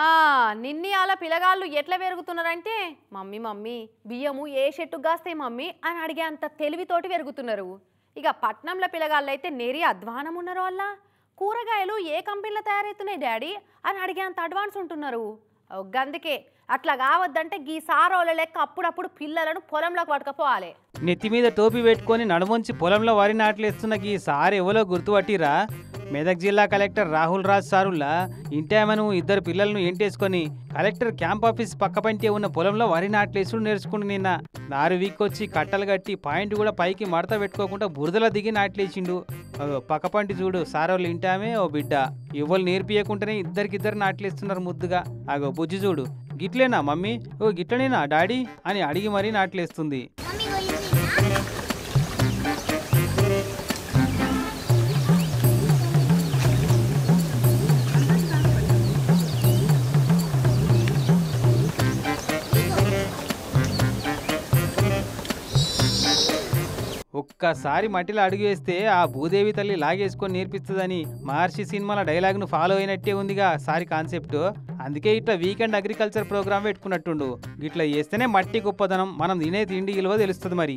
ఆ నిన్ని అలా పిల్లగాళ్ళు ఎట్లా పెరుగుతున్నారంటే మమ్మీ మమ్మీ బియ్యము ఏ చెట్టుకు కాస్తాయి మమ్మీ అని అడిగే అంత తెలివితోటి పెరుగుతున్నారు. ఇక పట్నంలో పిల్లగాళ్ళు అయితే నేరి అధ్వానం ఉన్నారు. వల్ల కూరగాయలు ఏ కంపెనీలో తయారవుతున్నాయి డాడీ అని అడిగే అంత అడ్వాన్స్ ఉంటున్నారు. గందుకే అట్లా కావద్దంటే గీ సారోల లెక్క అప్పుడప్పుడు పిల్లలను పొలంలోకి పట్టుకపోవాలి. నెత్తి మీద టోపీ పెట్టుకొని నడుమొంచి పొలంలో వరి నాట్లేస్తున్న ఈ సార్ ఎవరో గుర్తుపట్టిరా? మెదక్ జిల్లా కలెక్టర్ రాహుల్ రాజ్ సారుల్లా ఇంటామను ఇద్దరు పిల్లలను ఎంటేసుకొని కలెక్టర్ క్యాంప్ ఆఫీస్ పక్క పంటే ఉన్న పొలంలో వరి నాట్లేసుడు నేర్చుకుంటూ నిన్న నారు వీక్కొచ్చి కట్టలు కట్టి పాయింట్ కూడా పైకి మడత పెట్టుకోకుండా బురదలో దిగి నాట్లేసిండు. పక్క పంటి చూడు సారోళ్ళు ఇంటామే ఓ బిడ్డ ఎవరు నేర్పియకుంటేనే ఇద్దరికిద్దరు నాట్లేస్తున్నారు ముద్దుగా. అగో బుజ్జి చూడు గిట్లేనా మమ్మీ ఓ గిట్లనేనా డాడీ అని అడిగి మరీ నాట్లేస్తుంది. ఒక్కసారి మట్టిలో అడుగు వేస్తే ఆ భూదేవి తల్లి లాగేసుకొని నేర్పిస్తుందని మహర్షి సినిమాల డైలాగ్ను ఫాలో అయినట్టే ఉందిగా సారి కాన్సెప్ట్. అందుకే ఇట్లా వీకెండ్ అగ్రికల్చర్ ప్రోగ్రామ్ పెట్టుకున్నట్టుండు. ఇట్లా చేస్తేనే మట్టి గొప్పదనం మనం తినే తిండి విలువ తెలుస్తుంది మరి.